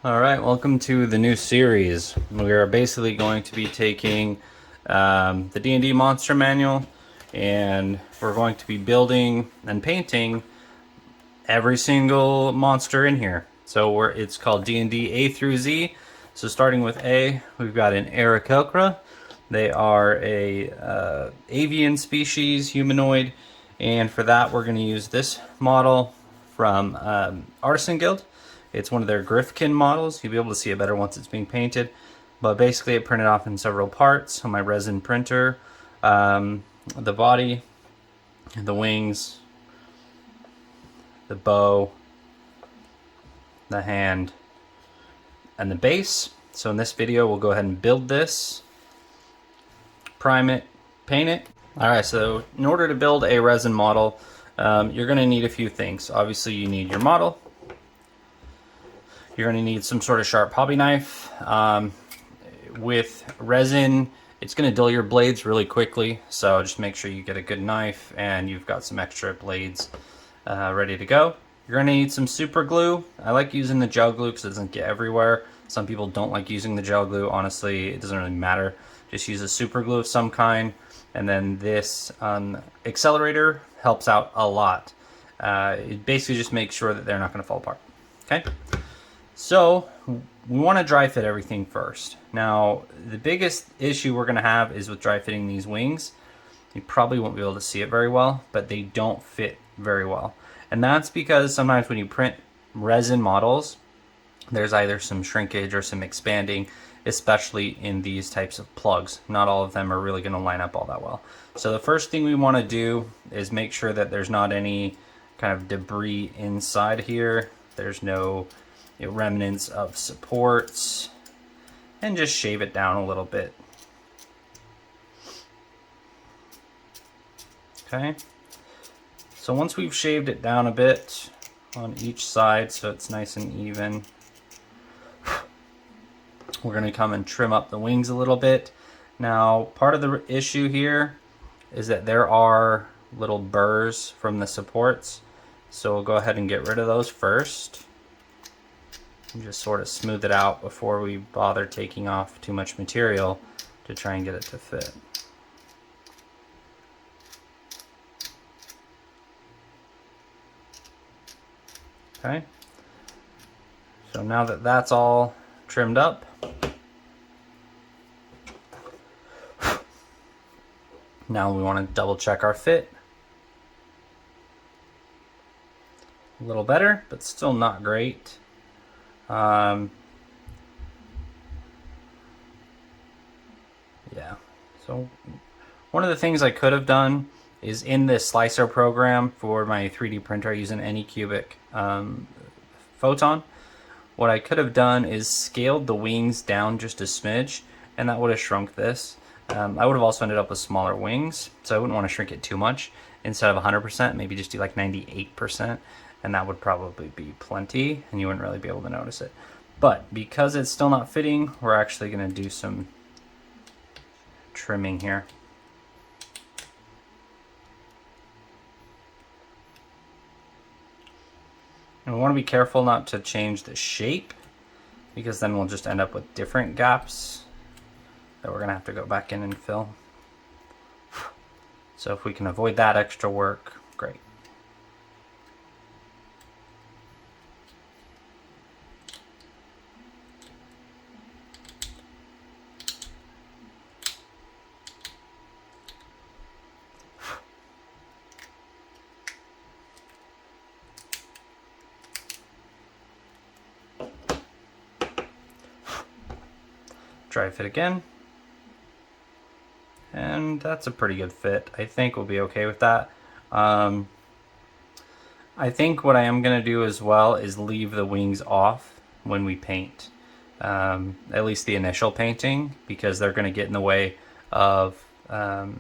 All right, welcome to the new series. We are basically going to be taking the D&D monster manual, and we're going to be building and painting every single monster in here. So it's called D&D A through Z. So starting with A, we've got an Aarakocra. They are a avian species, humanoid, and for that we're going to use this model from Artisan Guild. It's one of their Griffkin models. You'll be able to see it better once it's being painted. But basically it printed off in several parts on my resin printer. The body, the wings, the bow, the hand, and the base. So in this video we'll go ahead and build this, prime it, paint it. Alright, so in order to build a resin model, you're going to need a few things. Obviously you need your model. You're going to need some sort of sharp hobby knife. With resin, it's going to dull your blades really quickly, so just make sure you get a good knife and you've got some extra blades ready to go. You're going to need some super glue. I like using the gel glue because it doesn't get everywhere. Some people don't like using the gel glue. Honestly, it doesn't really matter. Just use a super glue of some kind. And then this accelerator helps out a lot. It basically just makes sure that they're not going to fall apart. Okay? So we want to dry fit everything first. Now, the biggest issue we're going to have is with dry fitting these wings. You probably won't be able to see it very well, but they don't fit very well. And that's because sometimes when you print resin models, there's either some shrinkage or some expanding, especially in these types of plugs. Not all of them are really going to line up all that well. So the first thing we want to do is make sure that there's not any kind of debris inside here. There's no remnants of supports, and just shave it down a little bit. Okay, so once we've shaved it down a bit on each side so it's nice and even, we're going to come and trim up the wings a little bit. Now, part of the issue here is that there are little burrs from the supports, so we'll go ahead and get rid of those first. Just sort of smooth it out before we bother taking off too much material to try and get it to fit. Okay, so now that that's all trimmed up, now we want to double check our fit. A little better, but still not great. Yeah, so one of the things I could have done is in this slicer program for my 3D printer, I use an Anycubic Photon. What I could have done is scaled the wings down just a smidge, and that would have shrunk this. I would have also ended up with smaller wings, so I wouldn't want to shrink it too much. Instead of 100%, maybe just do like 98%, and that would probably be plenty, and you wouldn't really be able to notice it. But because it's still not fitting, we're actually going to do some trimming here. And we want to be careful not to change the shape, because then we'll just end up with different gaps that we're going to have to go back in and fill. So if we can avoid that extra work, great. Dry fit again. And that's a pretty good fit. I think we'll be okay with that. I think what I am going to do as well is leave the wings off when we paint. At least the initial painting, because they're going to get in the way of the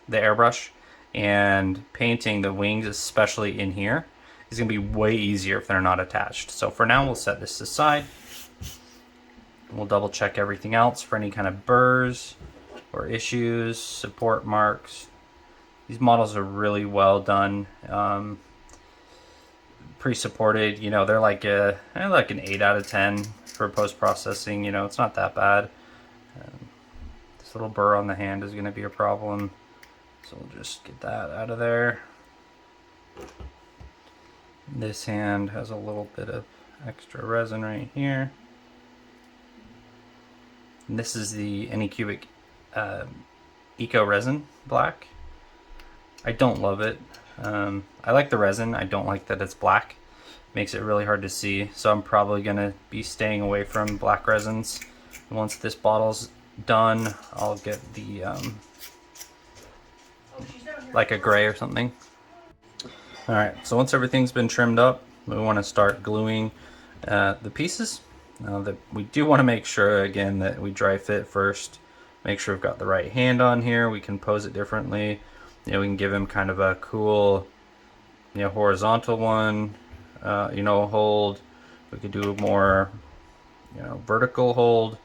airbrush. And painting the wings, especially in here, is going to be way easier if they're not attached. So for now, we'll set this aside. We'll double check everything else for any kind of burrs or issues, support marks. These models are really well done. pre-supported. You know, they're like an 8 out of 10 for post-processing. You know, it's not that bad. This little burr on the hand is going to be a problem, so we'll just get that out of there. This hand has a little bit of extra resin right here. And this is the Anycubic Eco Resin Black. I don't love it. I like the resin. I don't like that it's black. Makes it really hard to see. So I'm probably gonna be staying away from black resins. And once this bottle's done, I'll get the like a gray or something. All right, so once everything's been trimmed up, we want to start gluing the pieces. Now that we do want to make sure again that we dry fit first. Make sure we've got the right hand on here. We can pose it differently. You know, we can give him kind of a cool, you know, horizontal one, you know, hold. We could do a more, you know, vertical hold,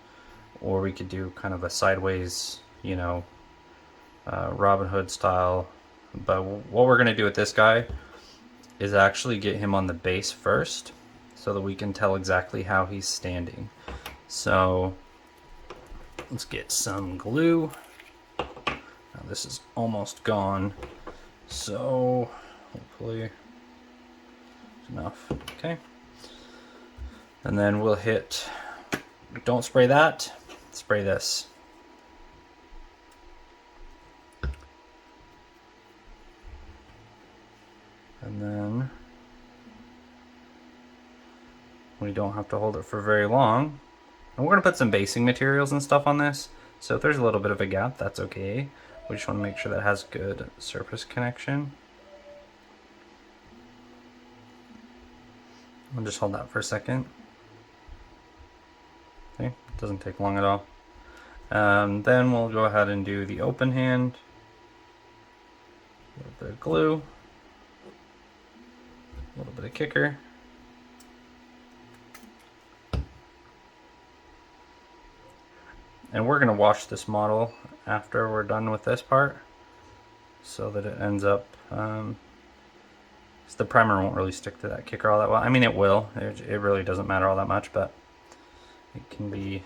or we could do kind of a sideways, you know, Robin Hood style. But what we're gonna do with this guy is actually get him on the base first so that we can tell exactly how he's standing. So let's get some glue. Now this is almost gone, so hopefully it's enough. Okay, and then we'll hit, don't spray that, spray this. And then we don't have to hold it for very long. And we're gonna put some basing materials and stuff on this. So if there's a little bit of a gap, that's okay. We just wanna make sure that it has good surface connection. I'll just hold that for a second. Okay, it doesn't take long at all. Then we'll go ahead and do the open hand. A little bit of glue. A little bit of kicker. And we're going to wash this model after we're done with this part so that it ends up, the primer won't really stick to that kicker all that well. I mean, it will. It really doesn't matter all that much, but it can be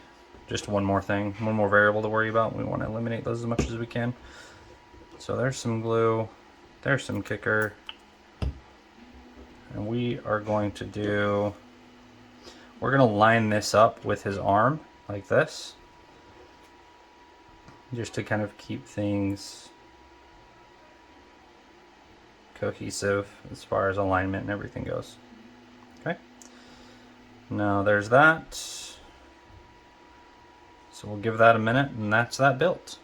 just one more thing, one more variable to worry about. We want to eliminate those as much as we can. So there's some glue, there's some kicker. And we are going to do, we're going to line this up with his arm like this, just to kind of keep things cohesive as far as alignment and everything goes. Okay, now there's that. So we'll give that a minute, and that's that built.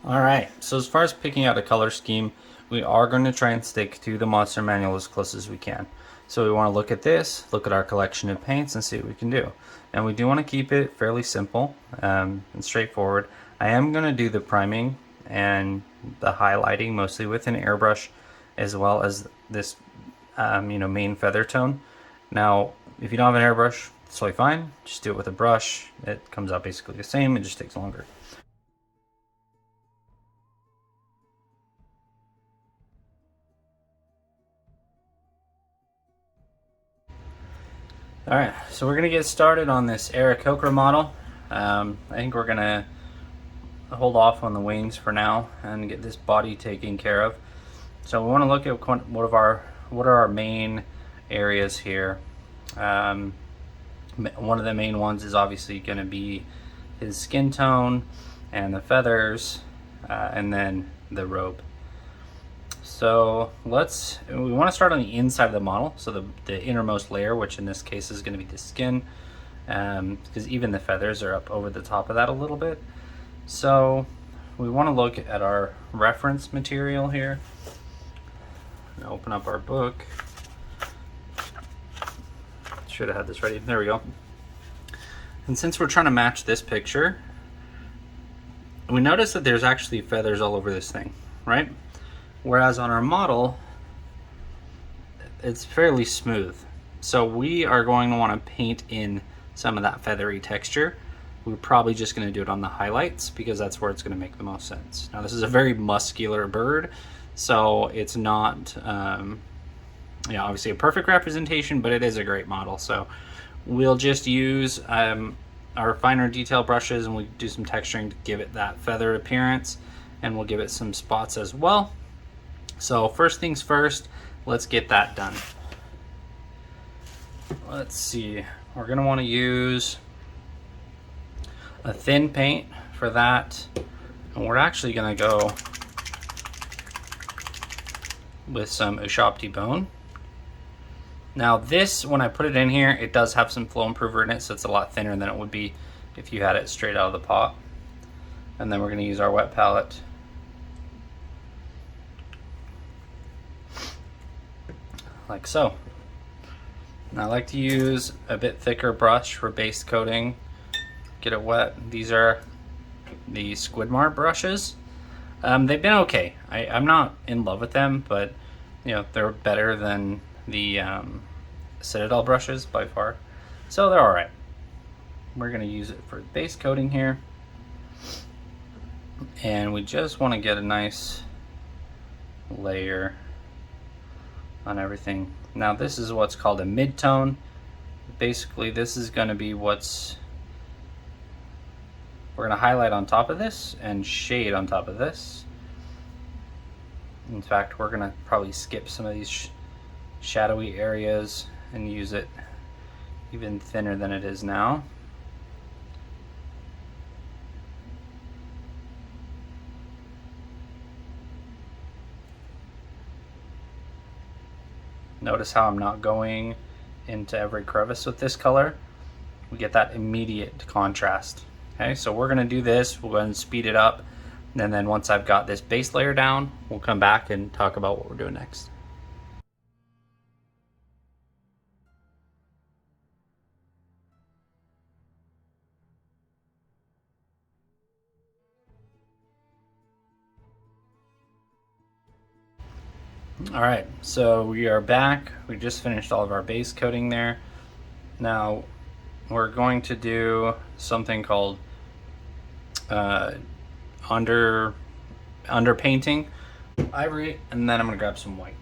All right, so as far as picking out a color scheme, we are going to try and stick to the monster manual as close as we can. So we want to look at this, look at our collection of paints, and see what we can do. And we do want to keep it fairly simple and straightforward. I am going to do the priming and the highlighting mostly with an airbrush, as well as this you know, main feather tone. Now, if you don't have an airbrush, it's totally fine. Just do it with a brush. It comes out basically the same. It just takes longer. Alright, so we're going to get started on this Aarakocra model. I think we're going to hold off on the wings for now and get this body taken care of. So we want to look at what are our main areas here. One of the main ones is obviously going to be his skin tone and the feathers, and then the robe. So we want to start on the inside of the model, so the innermost layer, which in this case is going to be the skin, because even the feathers are up over the top of that a little bit. So we want to look at our reference material here. Open up our book. Should have had this ready. There we go. And since we're trying to match this picture, we notice that there's actually feathers all over this thing, right? Whereas on our model, it's fairly smooth. So we are going to want to paint in some of that feathery texture. We're probably just going to do it on the highlights because that's where it's going to make the most sense. Now this is a very muscular bird, So it's not, obviously a perfect representation, but it is a great model. So we'll just use our finer detail brushes, and we do some texturing to give it that feathered appearance, and we'll give it some spots as well. So first things first, let's get that done. Let's see, we're gonna want to use a thin paint for that, and we're actually gonna go with some Ushabti bone. Now this, when I put it in here, it does have some flow improver in it, so it's a lot thinner than it would be if you had it straight out of the pot. And then we're gonna use our wet palette. Like so. Now I like to use a bit thicker brush for base coating. Get it wet. These are the Squidmar brushes. They've been okay. I'm not in love with them, but they're better than the Citadel brushes by far. So they're all right. We're gonna use it for base coating here. And we just want to get a nice layer on everything. Now this is what's called a mid-tone. Basically this is going to be we're going to highlight on top of this and shade on top of this. In fact, we're going to probably skip some of these shadowy areas and use it even thinner than it is now. Notice how I'm not going into every crevice with this color. We get that immediate contrast. Okay, so we're gonna do this, we'll go ahead and speed it up, and then once I've got this base layer down, we'll come back and talk about what we're doing next. All right, so we are back. We just finished all of our base coating there. Now we're going to do something called underpainting ivory, and then I'm gonna grab some white.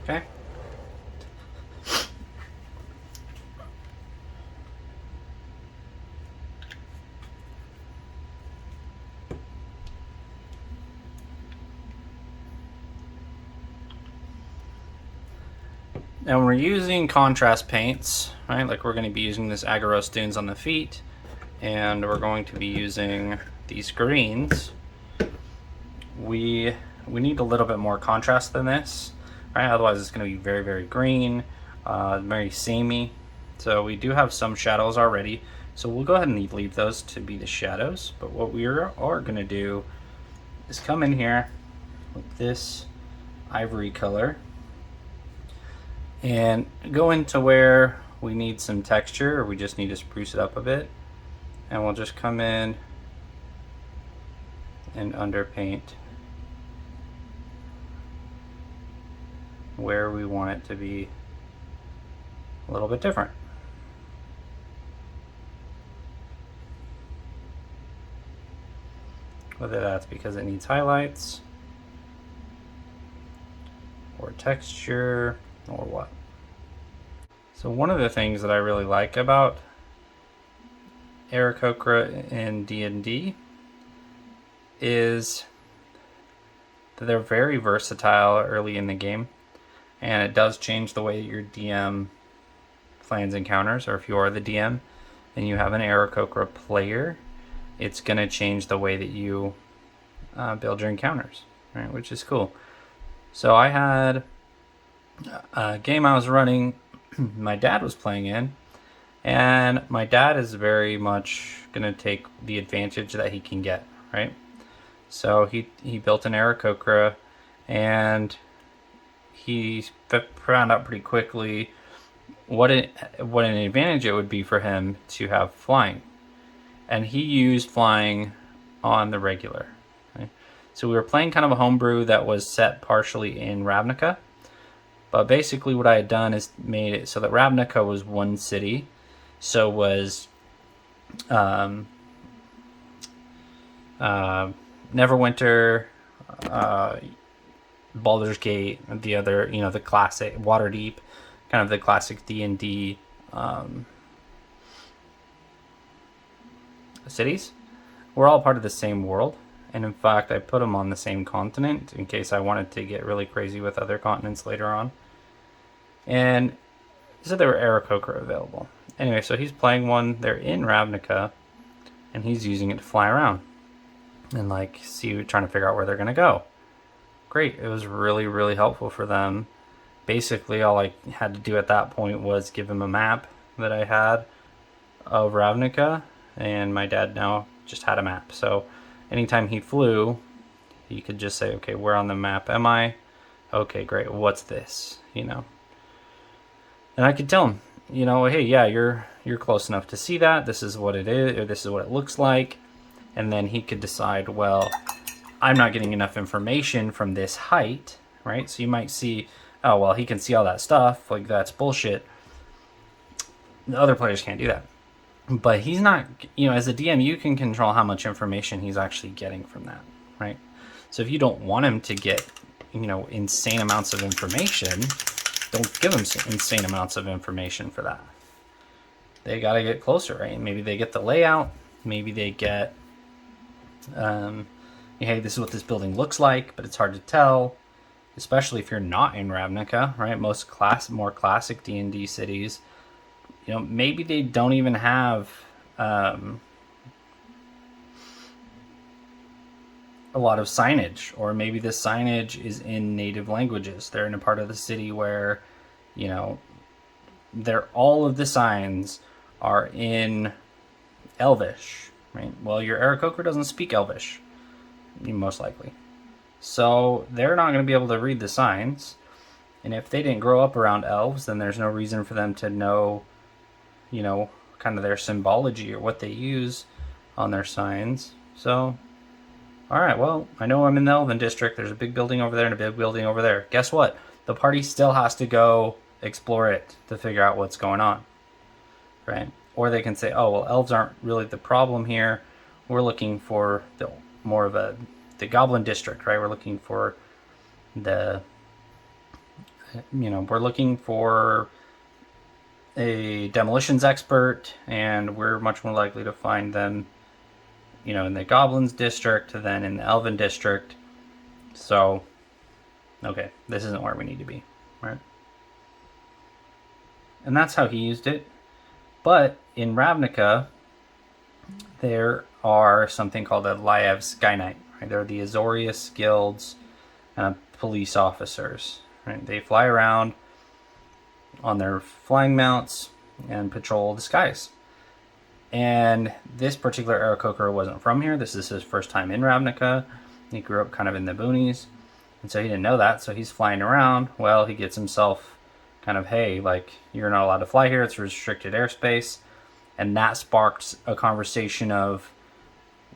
Okay. Now when we're using contrast paints, right, like we're going to be using this Agaros Dunes on the feet, and we're going to be using these greens, we need a little bit more contrast than this, right? Otherwise it's going to be very, very green, very samey. So we do have some shadows already, so we'll go ahead and leave those to be the shadows. But what we are going to do is come in here with this ivory color and go into where we need some texture, or we just need to spruce it up a bit, and we'll just come in and underpaint where we want it to be a little bit different. Whether that's because it needs highlights or texture or what. So one of the things that I really like about Aarakocra in D&D is that they're very versatile early in the game, and it does change the way your DM plans encounters, or if you are the DM and you have an Aarakocra player, it's going to change the way that you build your encounters, right? Which is cool. So I had a game I was running, my dad was playing in, and my dad is very much going to take the advantage that he can get, right? So he built an Aarakocra, and he found out pretty quickly what an advantage it would be for him to have flying. And he used flying on the regular. Right? So we were playing kind of a homebrew that was set partially in Ravnica. But basically what I had done is made it so that Ravnica was one city. So was Neverwinter, Baldur's Gate, the other, the classic Waterdeep, kind of the classic D&D cities. We're all part of the same world. And in fact, I put them on the same continent in case I wanted to get really crazy with other continents later on. And so there were Aarakocra available. Anyway, so he's playing one. They're in Ravnica, and he's using it to fly around and trying to figure out where they're gonna go. Great. It was really, really helpful for them. Basically, all I had to do at that point was give him a map that I had of Ravnica, and my dad now just had a map. So anytime he flew, he could just say, okay, where on the map am I? Okay, great. What's this? And I could tell him, hey, yeah, you're close enough to see that. This is what it is, or this is what it looks like. And then he could decide, well, I'm not getting enough information from this height, right? So you might see, oh, well, he can see all that stuff. That's bullshit. The other players can't do that. But he's not, as a DM, you can control how much information he's actually getting from that, right? So if you don't want him to get, insane amounts of information, don't give them insane amounts of information for that. They got to get closer, right? Maybe they get the layout. Maybe they get, hey, this is what this building looks like, but it's hard to tell, especially if you're not in Ravnica, right? Most more classic D&D cities, maybe they don't even have a lot of signage, or maybe the signage is in native languages. They're in a part of the city where, all of the signs are in Elvish, right? Well, your Aarakocra doesn't speak Elvish, most likely. So they're not going to be able to read the signs. And if they didn't grow up around elves, then there's no reason for them to know, kind of their symbology or what they use on their signs. So, all right, well, I know I'm in the Elven District. There's a big building over there and a big building over there. Guess what? The party still has to go explore it to figure out what's going on, right? Or they can say, oh, well, elves aren't really the problem here. We're looking for the Goblin District, right? We're looking for we're looking for a demolitions expert, and we're much more likely to find them, in the Goblins District than in the Elven District. So, okay, this isn't where we need to be, right? And that's how he used it. But in Ravnica, there are something called a Liev Sky Knight, right? They're the Azorius Guild's police officers, right? They fly around on their flying mounts and patrol the skies. And this particular Aarakocra wasn't from here. This is his first time in Ravnica. He grew up kind of in the boonies, and so he didn't know that. So he's flying around. Well, he gets himself kind of, hey, you're not allowed to fly here. It's restricted airspace. And that sparked a conversation of,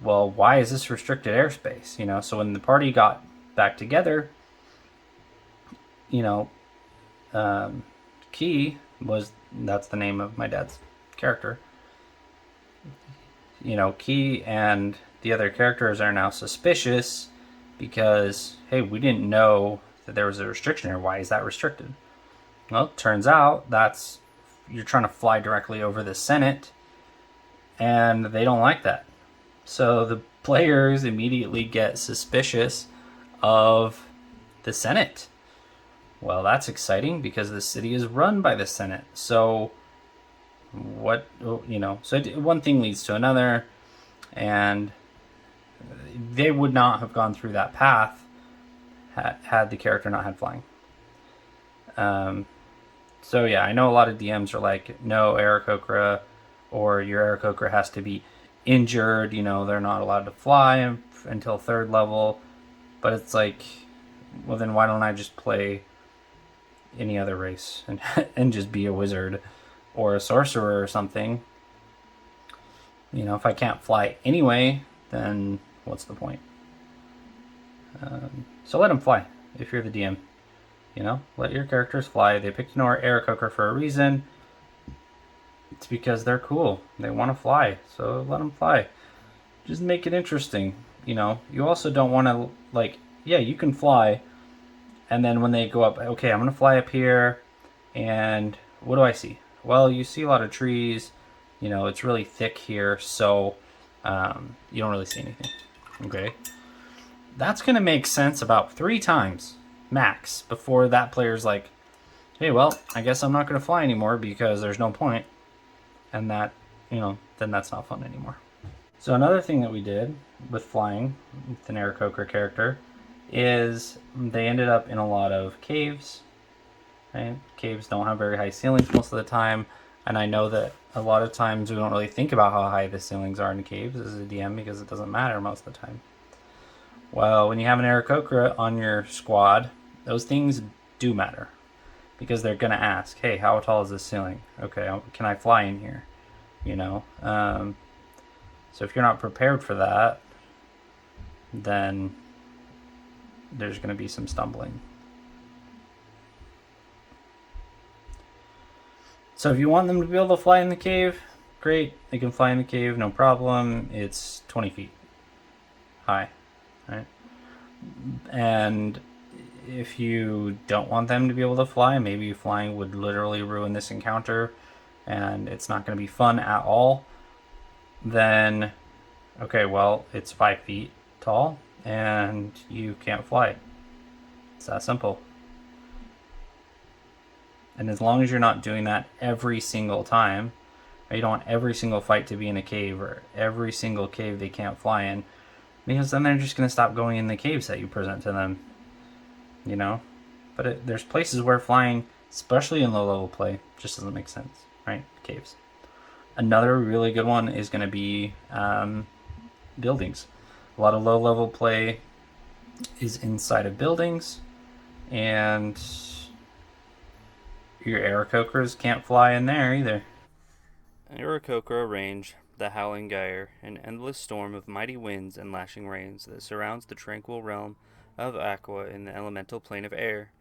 well, why is this restricted airspace? So when the party got back together, Key that's the name of my dad's character. Key and the other characters are now suspicious because, hey, we didn't know that there was a restriction here. Why is that restricted? Well, it turns out you're trying to fly directly over the Senate, and they don't like that. So the players immediately get suspicious of the Senate. Well, that's exciting because the city is run by the Senate. So one thing leads to another, and they would not have gone through that path had the character not had flying. So yeah, I know a lot of DMs are like, no, Aarakocra, or your Aarakocra has to be injured, they're not allowed to fly until 3rd level. But it's like, well, then why don't I just play any other race and just be a wizard or a sorcerer or something? If I can't fly anyway, then what's the point? So let them fly if you're the DM. Let your characters fly. They picked Aarakocra for a reason. It's because they're cool. They want to fly, so let them fly. Just make it interesting. You also don't want to, like, yeah, you can fly, and then when they go up, okay, I'm going to fly up here, and what do I see? Well, you see a lot of trees. It's really thick here, so you don't really see anything. Okay. That's going to make sense about 3 times max before that player's like, hey, well, I guess I'm not going to fly anymore because there's no point. And then that's not fun anymore. So another thing that we did with flying with an Aarakocra character is they ended up in a lot of caves. Right? Caves don't have very high ceilings most of the time, and I know that a lot of times we don't really think about how high the ceilings are in caves as a DM because it doesn't matter most of the time. Well, when you have an Aarakocra on your squad, those things do matter because they're gonna ask, "Hey, how tall is this ceiling? Okay, can I fly in here?" You know. So if you're not prepared for that, then there's going to be some stumbling. So if you want them to be able to fly in the cave, great. They can fly in the cave, no problem. It's 20 feet high, right? And if you don't want them to be able to fly, maybe flying would literally ruin this encounter and it's not going to be fun at all, then okay, well, it's 5 feet tall and you can't fly. It's that simple. And as long as you're not doing that every single time, you don't want every single fight to be in a cave or every single cave they can't fly in, because then they're just going to stop going in the caves that you present to them. But there's places where flying, especially in low level play, just doesn't make sense, right? Caves. Another really good one is going to be buildings. A lot of low level play is inside of buildings, and your Aarakocras can't fly in there either. Aarakocra range, the howling gyre, an endless storm of mighty winds and lashing rains that surrounds the tranquil realm of Aqua in the elemental plane of air.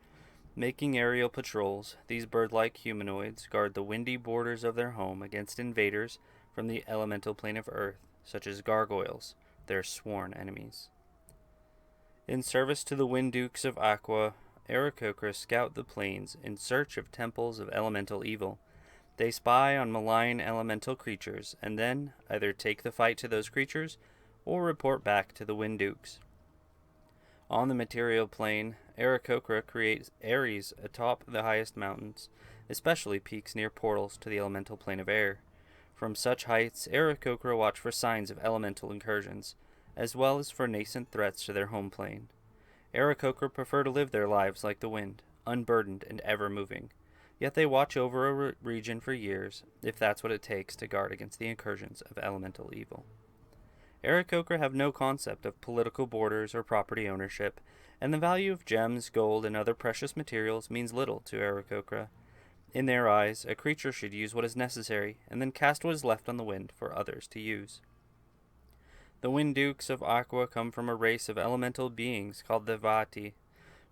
Making aerial patrols, these bird-like humanoids guard the windy borders of their home against invaders from the elemental plane of earth, such as gargoyles, their sworn enemies. In service to the Wind Dukes of Aqua, Aarakocra scout the plains in search of temples of elemental evil. They spy on malign elemental creatures, and then either take the fight to those creatures, or report back to the Wind Dukes. On the material plane, Aarakocra creates aeries atop the highest mountains, especially peaks near portals to the elemental plane of air. From such heights, Aarakocra watch for signs of elemental incursions, as well as for nascent threats to their home plane. Aarakocra prefer to live their lives like the wind, unburdened and ever-moving. Yet they watch over a region for years, if that's what it takes to guard against the incursions of elemental evil. Aarakocra have no concept of political borders or property ownership, and the value of gems, gold, and other precious materials means little to Aarakocra. In their eyes, a creature should use what is necessary, and then cast what is left on the wind for others to use. The Wind Dukes of Aqua come from a race of elemental beings called the Vati,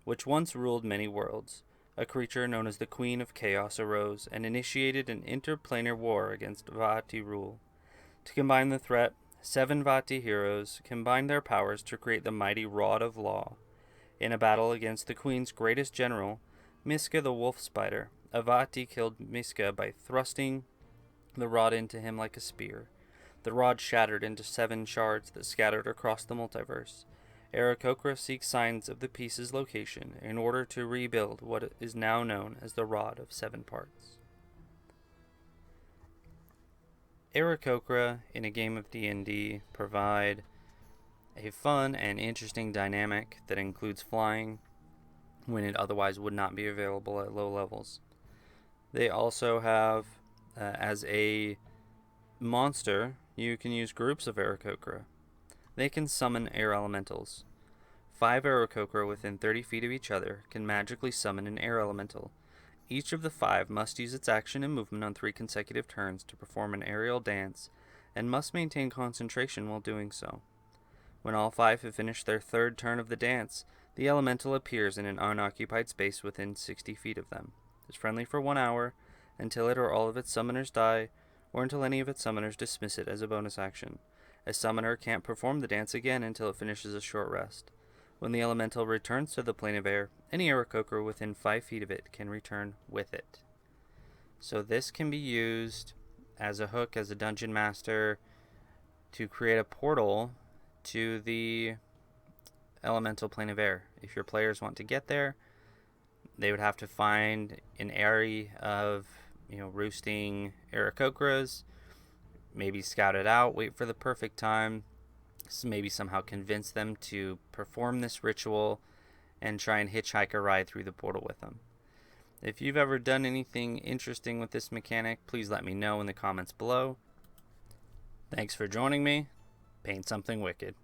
which once ruled many worlds. A creature known as the Queen of Chaos arose and initiated an interplanar war against Vati rule. To combine the threat, 7 Vati heroes combined their powers to create the mighty Rod of Law. In a battle against the Queen's greatest general, Miska the Wolf Spider, a Vati killed Miska by thrusting the rod into him like a spear. The rod shattered into 7 shards that scattered across the multiverse. Aarakocra seeks signs of the piece's location in order to rebuild what is now known as the Rod of 7 Parts. Aarakocra, in a game of D&D, provide a fun and interesting dynamic that includes flying when it otherwise would not be available at low levels. They also have, as a monster, you can use groups of Aarakocra. They can summon air elementals. 5 Aarakocra within 30 feet of each other can magically summon an air elemental. Each of the 5 must use its action and movement on 3 consecutive turns to perform an aerial dance, and must maintain concentration while doing so. When all 5 have finished their 3rd turn of the dance, the elemental appears in an unoccupied space within 60 feet of them. It's friendly for 1 hour, until it or all of its summoners die, or until any of its summoners dismiss it as a bonus action. A summoner can't perform the dance again until it finishes a short rest. When the elemental returns to the plane of air, any Aarakocra within 5 feet of it can return with it. So this can be used as a hook, as a dungeon master, to create a portal to the elemental plane of air. If your players want to get there, they would have to find an area of, roosting Aarakocras, maybe scout it out, wait for the perfect time, maybe somehow convince them to perform this ritual, and try and hitchhike a ride through the portal with them. If you've ever done anything interesting with this mechanic, please let me know in the comments below. Thanks for joining me. Paint something wicked.